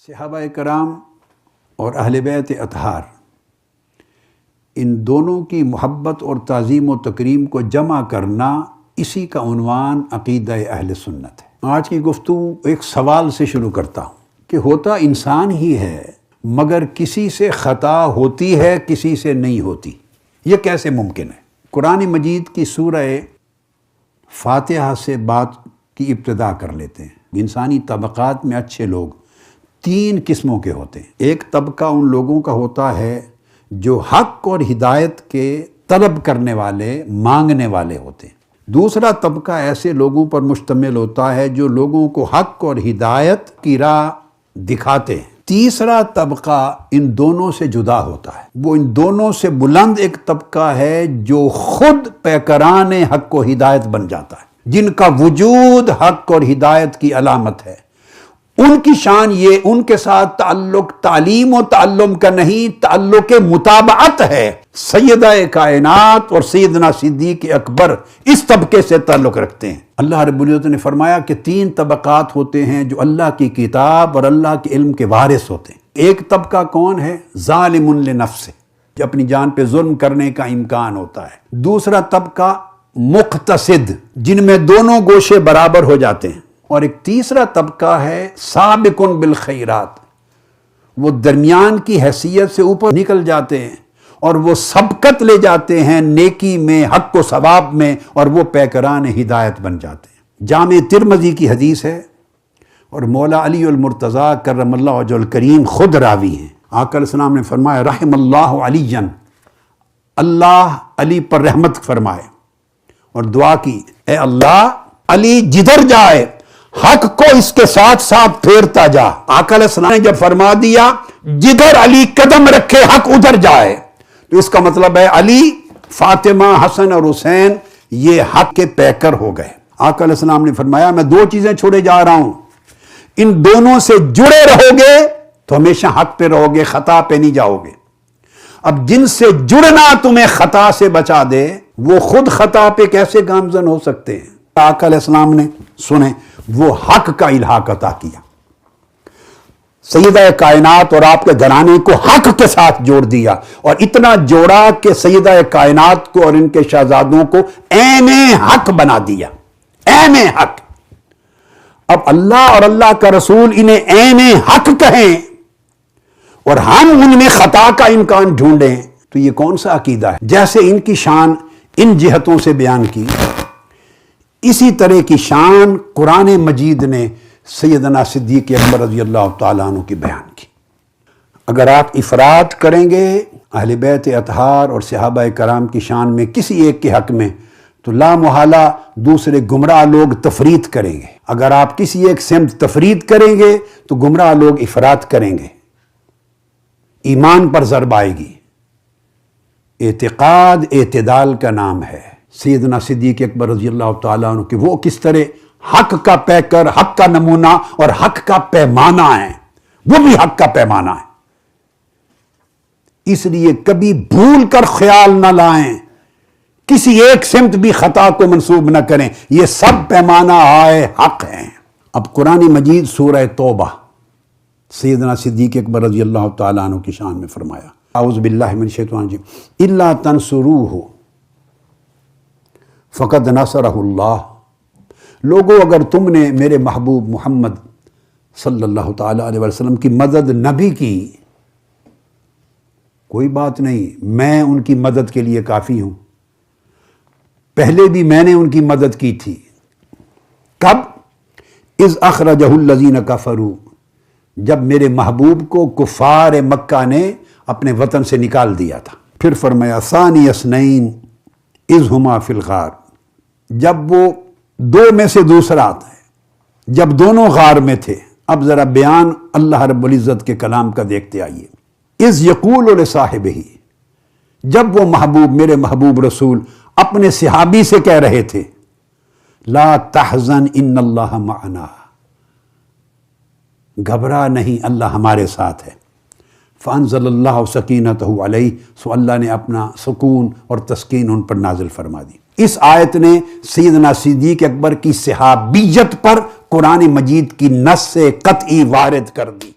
صحابہ کرام اور اہل بیت اطہار، ان دونوں کی محبت اور تعظیم و تکریم کو جمع کرنا، اسی کا عنوان عقیدہ اہل سنت ہے۔ آج کی گفتگو ایک سوال سے شروع کرتا ہوں کہ ہوتا انسان ہی ہے مگر کسی سے خطا ہوتی ہے، کسی سے نہیں ہوتی، یہ کیسے ممکن ہے؟ قرآن مجید کی سورہ فاتحہ سے بات کی ابتدا کر لیتے ہیں۔ انسانی طبقات میں اچھے لوگ تین قسموں کے ہوتے ہیں۔ ایک طبقہ ان لوگوں کا ہوتا ہے جو حق اور ہدایت کے طلب کرنے والے، مانگنے والے ہوتے ہیں۔ دوسرا طبقہ ایسے لوگوں پر مشتمل ہوتا ہے جو لوگوں کو حق اور ہدایت کی راہ دکھاتے ہیں۔ تیسرا طبقہ ان دونوں سے جدا ہوتا ہے، وہ ان دونوں سے بلند ایک طبقہ ہے جو خود پیکران حق و ہدایت بن جاتا ہے، جن کا وجود حق اور ہدایت کی علامت ہے۔ ان کی شان یہ، ان کے ساتھ تعلق تعلیم و تعلم کا نہیں، تعلق متابعت ہے۔ سیدہ کائنات اور سیدنا صدیق اکبر اس طبقے سے تعلق رکھتے ہیں۔ اللہ رب العزت نے فرمایا کہ تین طبقات ہوتے ہیں جو اللہ کی کتاب اور اللہ کے علم کے وارث ہوتے ہیں۔ ایک طبقہ کون ہے؟ ظالم لنفسہ، جو اپنی جان پہ ظلم کرنے کا امکان ہوتا ہے۔ دوسرا طبقہ مقتصد، جن میں دونوں گوشے برابر ہو جاتے ہیں۔ اور ایک تیسرا طبقہ ہے سابق بالخیرات، وہ درمیان کی حیثیت سے اوپر نکل جاتے ہیں اور وہ سبقت لے جاتے ہیں نیکی میں، حق و ثواب میں، اور وہ پیکران ہدایت بن جاتے ہیں۔ جامع ترمذی کی حدیث ہے اور مولا علی المرتضیٰ کرم اللہ وجہہ الکریم خود راوی ہیں۔ آقا علیہ السلام نے فرمایا رحم اللہ علی، اللہ علی پر رحمت فرمائے، اور دعا کی اے اللہ علی جدھر جائے حق کو اس کے ساتھ ساتھ پھیرتا جا۔ آقا علیہ السلام نے جب فرما دیا جدھر علی قدم رکھے حق ادھر جائے، تو اس کا مطلب ہے علی، فاطمہ، حسن اور حسین یہ حق کے پیکر ہو گئے۔ آقا علیہ السلام نے فرمایا میں دو چیزیں چھوڑے جا رہا ہوں، ان دونوں سے جڑے رہو گے تو ہمیشہ حق پہ رہو گے، خطا پہ نہیں جاؤ گے۔ اب جن سے جڑنا تمہیں خطا سے بچا دے، وہ خود خطا پہ کیسے گامزن ہو سکتے ہیں؟ آقا علیہ السلام نے سنیں وہ حق کا الحاق عطا کیا، سیدہ کائنات اور آپ کے گھرانے کو حق کے ساتھ جوڑ دیا، اور اتنا جوڑا کہ سیدہ کائنات کو اور ان کے شہزادوں کو عین حق بنا دیا، عین حق۔ اب اللہ اور اللہ کا رسول انہیں عین حق کہیں اور ہم ان میں خطا کا امکان ڈھونڈیں، تو یہ کون سا عقیدہ ہے؟ جیسے ان کی شان ان جہتوں سے بیان کی، اسی طرح کی شان قرآن مجید نے سیدنا صدیق اکبر رضی اللہ تعالیٰ عنہ کی بیان کی۔ اگر آپ افراد کریں گے اہل بیت اطہار اور صحابہ کرام کی شان میں کسی ایک کے حق میں، تو لا محالہ دوسرے گمراہ لوگ تفرید کریں گے۔ اگر آپ کسی ایک سمت تفرید کریں گے تو گمراہ لوگ افراد کریں گے، ایمان پر ضرب آئے گی۔ اعتقاد اعتدال کا نام ہے۔ سیدنا صدیق اکبر رضی اللہ تعالیٰ عنہ کہ وہ کس طرح حق کا پیکر، حق کا نمونہ اور حق کا پیمانہ ہے، وہ بھی حق کا پیمانہ ہے۔ اس لیے کبھی بھول کر خیال نہ لائیں، کسی ایک سمت بھی خطا کو منسوب نہ کریں، یہ سب پیمانہ آئے حق ہیں۔ اب قرآن مجید سورہ توبہ سیدنا صدیق اکبر رضی اللہ تعالیٰ عنہ کی شان میں فرمایا اعوذ باللہ من الشیطان الرجیم الا تنصروہ فقد نصرہ اللہ۔ لوگو اگر تم نے میرے محبوب محمد صلی اللہ تعالیٰ علیہ وسلم کی مدد نہ بھی کی، کوئی بات نہیں، میں ان کی مدد کے لیے کافی ہوں۔ پہلے بھی میں نے ان کی مدد کی تھی۔ کب؟ اذ اخرجہ الذین کفروا، جب میرے محبوب کو کفار مکہ نے اپنے وطن سے نکال دیا تھا۔ پھر فرمایا ثانی اثنین اذ ہما فی الغار، جب وہ دو میں سے دوسرا آتا ہے، جب دونوں غار میں تھے۔ اب ذرا بیان اللہ رب العزت کے کلام کا دیکھتے آئیے۔ اذ یقول لصاحبہ، جب وہ محبوب، میرے محبوب رسول اپنے صحابی سے کہہ رہے تھے لا تحزن ان اللہ معنا، گھبرا نہیں، اللہ ہمارے ساتھ ہے۔ فانزل اللہ سکینتہ علیہ، سو اللہ نے اپنا سکون اور تسکین ان پر نازل فرما دی۔ اس آیت نے سیدنا صدیق اکبر کی صحابیت پر قرآن مجید کی نص سے قطعی وارد کر دی۔